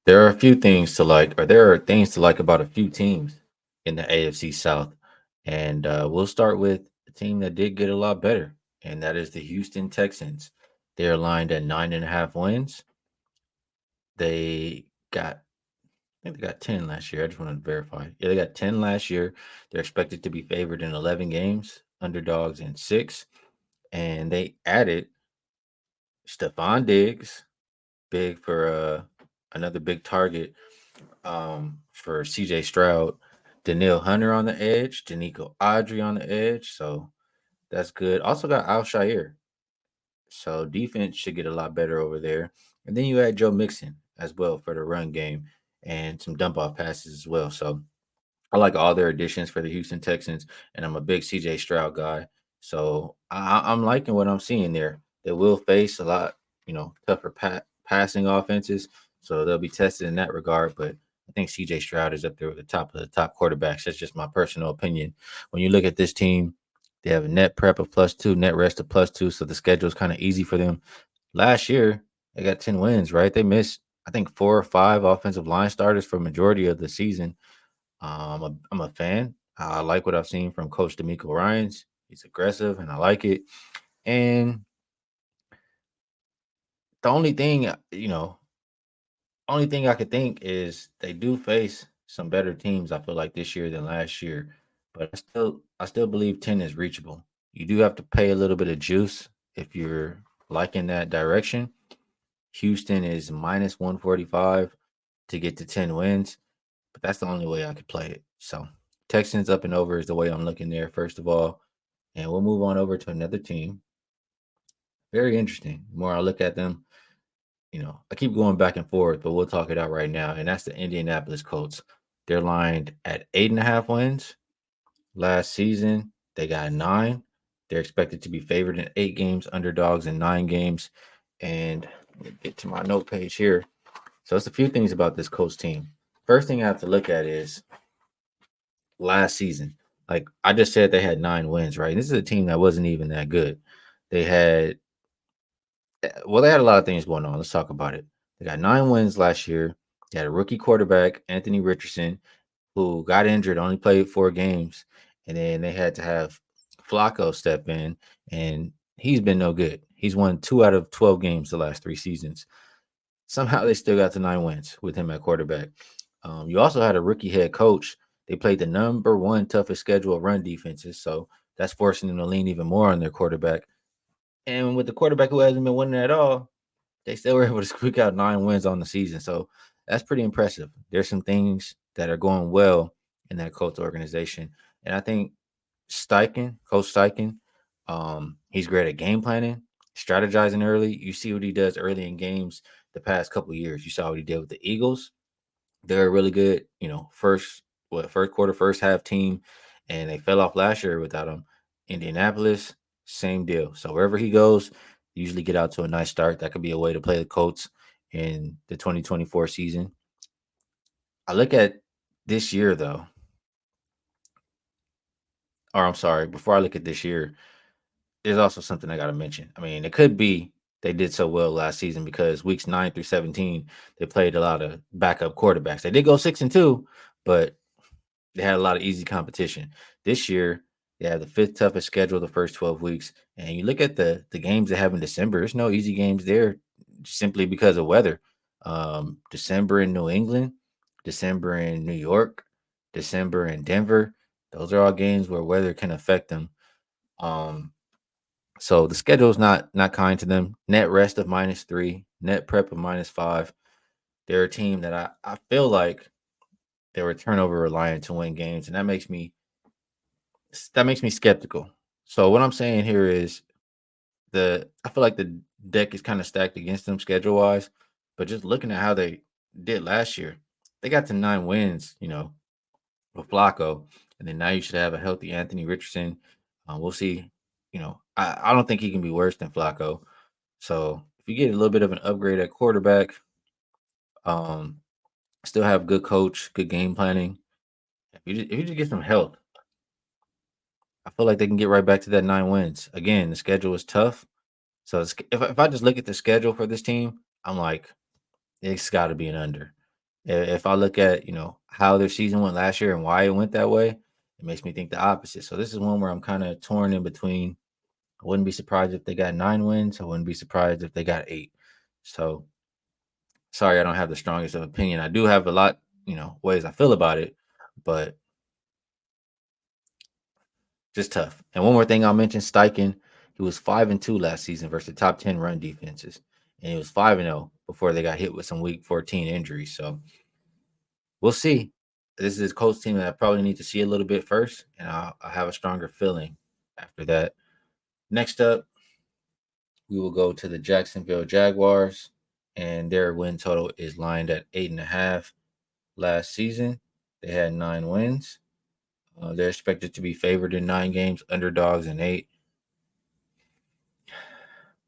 There are a few things to like, or there are things to like about a few teams in the AFC South. And we'll start with a team that did get a lot better, and that is the Houston Texans. They're lined at 9.5 wins. They got, I think they got 10 last year. I just want to verify. Yeah, they got 10 last year. They're expected to be favored in 11 games, underdogs in six. And they added Stephon Diggs, big for another big target for CJ Stroud, Daniil Hunter on the edge, Danico Audrey on the edge. So that's good. Also got Alshire. So defense should get a lot better over there. And then you had Joe Mixon as well for the run game and some dump off passes as well. So I like all their additions for the Houston Texans, and I'm a big CJ Stroud guy. So I'm liking what I'm seeing there. They will face a lot, tougher passing offenses, so they'll be tested in that regard. But I think CJ Stroud is up there with the top of the top quarterbacks. That's just my personal opinion. When you look at this team, they have a net prep of +2, net rest of +2, so the schedule is kind of easy for them. Last year, they got 10 wins, right? They missed, I think, 4 or 5 offensive line starters for majority of the season. I'm a fan. I like what I've seen from Coach D'Amico Ryans. He's aggressive, and I like it. And the only thing I could think is they do face some better teams. I feel like this year than last year, but I still believe 10 is reachable. You do have to pay a little bit of juice if you're liking that direction. Houston is -145 to get to 10 wins, but that's the only way I could play it. So Texans up and over is the way I'm looking there, first of all. And we'll move on over to another team. Very interesting. The more I look at them, I keep going back and forth, but we'll talk it out right now. And that's the Indianapolis Colts. They're lined at 8.5 wins. Last season, they got 9. They're expected to be favored in 8 games, underdogs in 9 games. And let me get to my note page here. So it's a few things about this Colts team. First thing I have to look at is last season. Like I just said, they had 9 wins, right? This is a team that wasn't even that good. They had, they had a lot of things going on. Let's talk about it. They got 9 wins last year. They had a rookie quarterback, Anthony Richardson, who got injured, only played 4 games, and then they had to have Flacco step in, and he's been no good. He's won 2 out of 12 games the last 3 seasons. Somehow they still got to 9 wins with him at quarterback. You also had a rookie head coach. They played the number one toughest schedule of run defenses, so that's forcing them to lean even more on their quarterback. And with the quarterback who hasn't been winning at all, they still were able to squeak out 9 wins on the season. So that's pretty impressive. There's some things that are going well in that Colts organization. And I think Coach Steichen, he's great at game planning, strategizing early. You see what he does early in games the past couple of years. You saw what he did with the Eagles. They're a really good, first quarter, first half team, and they fell off last year without him. Indianapolis, same deal. So wherever he goes, usually get out to a nice start. That could be a way to play the Colts in the 2024 season. I look at this year though, or I'm sorry, before I look at this year, there's also something I got to mention. I mean, it could be they did so well last season because weeks 9 through 17, they played a lot of backup quarterbacks. They did go 6-2, but they had a lot of easy competition. This year, they have the fifth toughest schedule the first 12 weeks. And you look at the games they have in December, there's no easy games there simply because of weather. December in New England, December in New York, December in Denver. Those are all games where weather can affect them. Um, so the schedule is not kind to them. Net rest of -3, net prep of -5. They're a team that I feel like they were turnover reliant to win games, and that makes me skeptical. So what I'm saying here is I feel like the deck is kind of stacked against them schedule wise, but just looking at how they did last year, they got to 9 wins, with Flacco, and then now you should have a healthy Anthony Richardson. We'll see. I don't think he can be worse than Flacco. So if you get a little bit of an upgrade at quarterback, um, still have good coach, good game planning. If you just get some health, I feel like they can get right back to that 9 wins. Again, the schedule is tough. So if I just look at the schedule for this team, I'm like, it's got to be an under. If I look at, how their season went last year and why it went that way, it makes me think the opposite. So this is one where I'm kind of torn in between. I wouldn't be surprised if they got 9 wins. I wouldn't be surprised if they got 8. So sorry, I don't have the strongest of opinion. I do have a lot, ways I feel about it, but just tough. And one more thing I'll mention, Steichen, he was 5-2 last season versus the top 10 run defenses. And he was 5-0 before they got hit with some week 14 injuries. So we'll see. This is a Colts team that I probably need to see a little bit first, and I'll have a stronger feeling after that. Next up, we will go to the Jacksonville Jaguars, and their win total is lined at 8.5. Last season, they had 9 wins. They're expected to be favored in 9 games, underdogs in 8.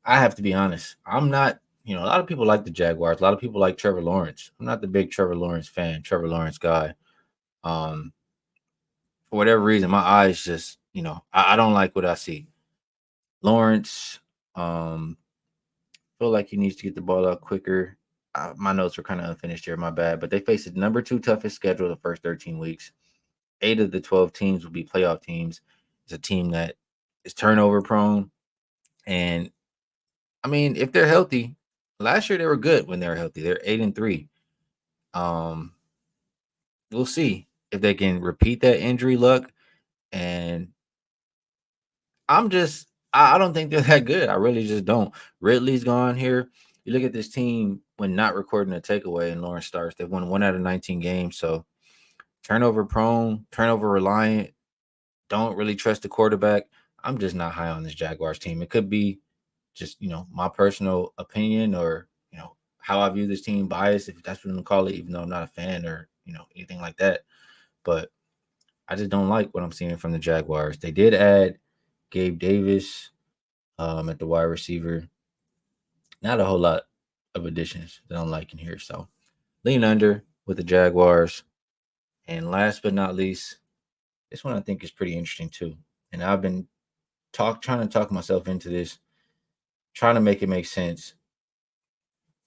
I have to be honest. I'm not, a lot of people like the Jaguars. A lot of people like Trevor Lawrence. I'm not the big Trevor Lawrence fan, Trevor Lawrence guy. Um, for whatever reason, my eyes just, I don't like what I see. Lawrence, feel like he needs to get the ball out quicker. My notes were kind of unfinished here, my bad. But they face the number 2 toughest schedule the first 13 weeks. 8 of the 12 teams will be playoff teams. It's a team that is turnover prone. And I mean, if they're healthy, last year they were good when they were healthy. They're 8-3. Um, we'll see if they can repeat that injury luck. And I don't think they're that good. I really just don't. Ridley's gone here. You look at this team when not recording a takeaway and Lawrence starts, they've won 1 out of 19 games. So turnover prone, turnover reliant, don't really trust the quarterback. I'm just not high on this Jaguars team. It could be just, my personal opinion or, how I view this team, bias, if that's what you want to call it, even though I'm not a fan or, anything like that. But I just don't like what I'm seeing from the Jaguars. They did add Gabe Davis at the wide receiver. Not a whole lot of additions that I'm liking here. So lean under with the Jaguars. And last but not least, this one I think is pretty interesting too. And I've been trying to talk myself into this, trying to make it make sense.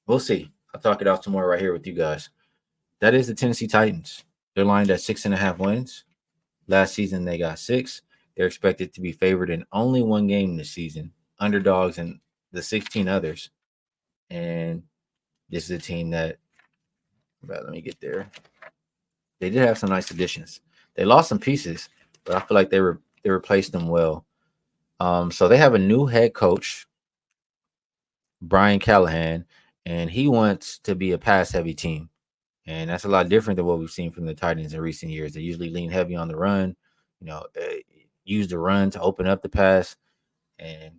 We'll see. I'll talk it out tomorrow right here with you guys. That is the Tennessee Titans. They're lined at 6.5 wins. Last season they got 6. They're expected to be favored in only one game this season, underdogs in the 16 others. And this is a team that, let me get there. They did have some nice additions. They lost some pieces, but I feel like they replaced them well. So they have a new head coach, Brian Callahan, and he wants to be a pass heavy team. And that's a lot different than what we've seen from the Titans in recent years. They usually lean heavy on the run, use the run to open up the pass, and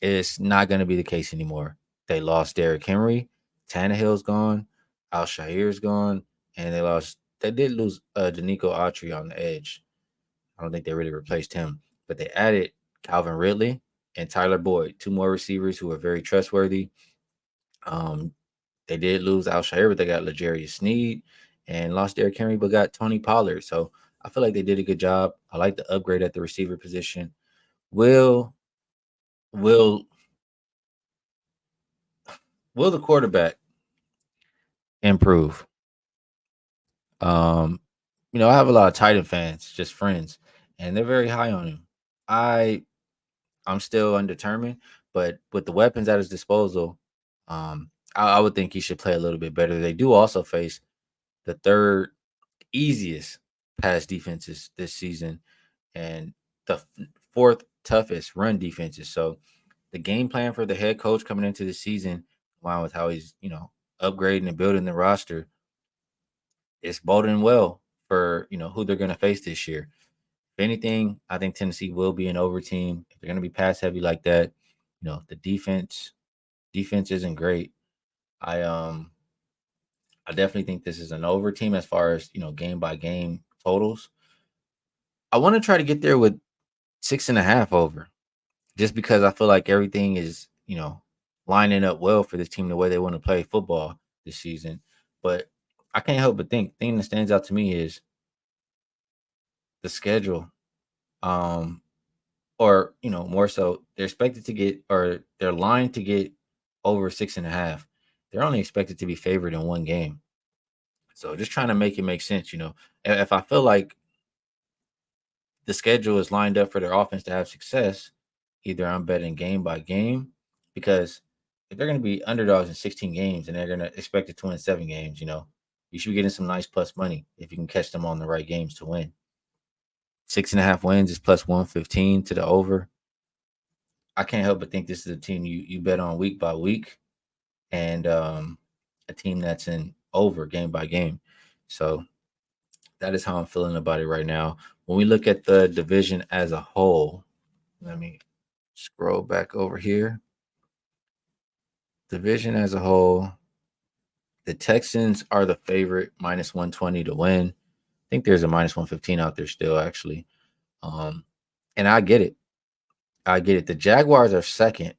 it's not going to be the case anymore. They lost Derrick Henry, Tannehill's gone, Al-Shahir's gone, and they did lose Danico Autry on the edge. I don't think they really replaced him, but they added Calvin Ridley and Tyler Boyd, 2 more receivers who are very trustworthy. Um, they did lose Al-Shahir, but they got L'Jarius Sneed, and lost Derrick Henry, but got Tony Pollard. So I feel like they did a good job. I like the upgrade at the receiver position. Will will will the quarterback improve? Um, I have a lot of Titan fans, just friends, and they're very high on him. I I'm still undetermined, but with the weapons at his disposal, I would think he should play a little bit better. They do also face the third easiest pass defenses this season and the fourth toughest run defenses. So the game plan for the head coach coming into the season, along with how he's, upgrading and building the roster, it's boding well for, who they're going to face this year. If anything, I think Tennessee will be an over team. If they're going to be pass heavy like that, the defense isn't great. I definitely think this is an over team as far as, game by game totals. I want to try to get there with 6.5 over, just because I feel like everything is, lining up well for this team the way they want to play football this season. But I can't help but think thing that stands out to me is the schedule. Um, or more so, they're expected to get, or they're lined to get over 6.5. They're only expected to be favored in one game. So just trying to make it make sense. If I feel like the schedule is lined up for their offense to have success, either I'm betting game by game, because if they're going to be underdogs in 16 games and they're going to expect it to win 7 games, you should be getting some nice plus money if you can catch them on the right games to win. 6.5 wins is plus 115 to the over. I can't help but think this is a team you bet on week by week, and a team that's in over game by game. So that is how I'm feeling about it right now. When we look at the division as a whole, let me scroll back over here. Division as a whole, the Texans are the favorite, minus 120 to win. I think there's a minus 115 out there still, actually. And I get it. The Jaguars are second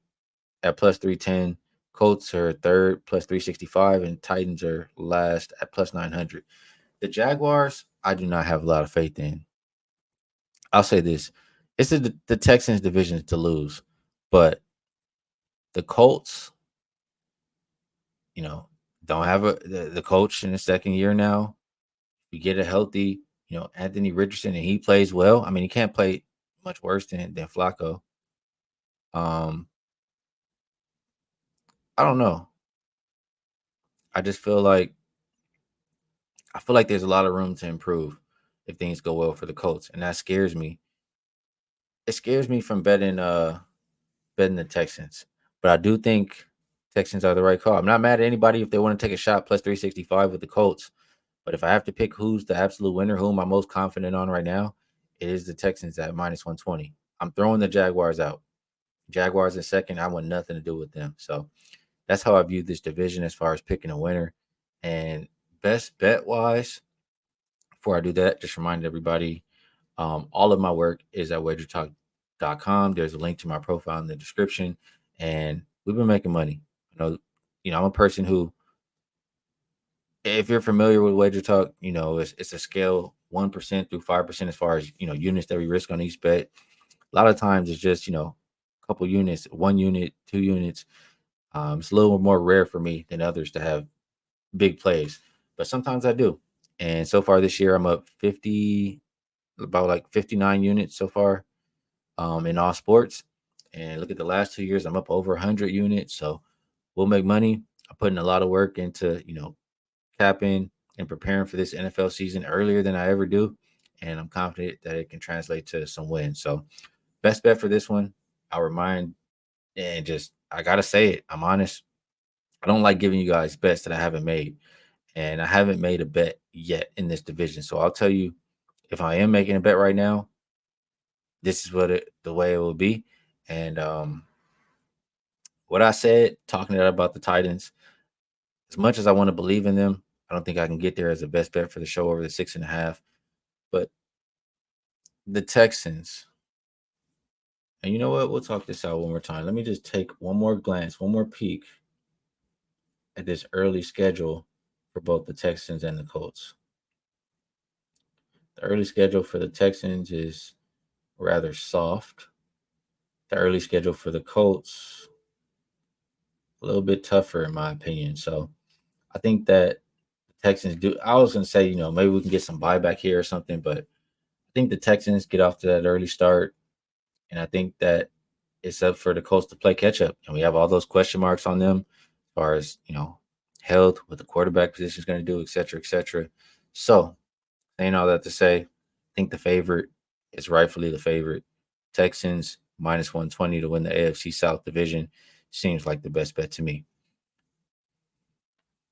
at plus 310. Colts are third, plus 365, and Titans are last at plus 900. The Jaguars, I do not have a lot of faith in. I'll say this. It's the Texans division to lose, but the Colts, don't have the coach in the second year now. You get a healthy, Anthony Richardson, and he plays well. I mean, he can't play much worse than Flacco. I don't know. I just feel like there's a lot of room to improve if things go well for the Colts, and that scares me. It scares me from betting the Texans, but I do think Texans are the right call. I'm not mad at anybody if they want to take a shot plus 365 with the Colts, but if I have to pick who's the absolute winner, who am I most confident on right now, it is the Texans at minus 120. I'm throwing the Jaguars out. Jaguars in second, I want nothing to do with them. So that's how I view this division as far as picking a winner. And best bet wise, before I do that, just remind everybody, all of my work is at Wagertalk.com. There's a link to my profile in the description, and we've been making money. I'm a person who, if you're familiar with Wagertalk, it's a scale 1% through 5% as far as units that we risk on each bet. A lot of times it's just a couple units, 1 unit, 2 units. It's a little more rare for me than others to have big plays, but sometimes I do. And so far this year, I'm up about like 59 units so far in all sports. And look at the last 2 years, I'm up over 100 units. So we'll make money. I'm putting a lot of work into, capping and preparing for this NFL season earlier than I ever do. And I'm confident that it can translate to some wins. So best bet for this one, I'll remind, and just, I got to say it, I'm honest. I don't like giving you guys bets that I haven't made. And I haven't made a bet yet in this division. So I'll tell you, if I am making a bet right now, this is the way it will be. And what I said, talking about the Titans, as much as I want to believe in them, I don't think I can get there as a best bet for the show over the 6.5. But the Texans, and you know what? We'll talk this out one more time. Let me just take one more glance, one more peek at this early schedule for both the Texans and the Colts. The early schedule for the Texans is rather soft. The early schedule for the Colts, a little bit tougher in my opinion. So I think that the Texans do. I was going to say, maybe we can get some buyback here or something, but I think the Texans get off to that early start, and I think that it's up for the Colts to play catch up. And we have all those question marks on them as far as, health, what the quarterback position is going to do, et cetera, et cetera. So saying all that to say, I think the favorite is rightfully the favorite. Texans minus 120 to win the AFC South division seems like the best bet to me.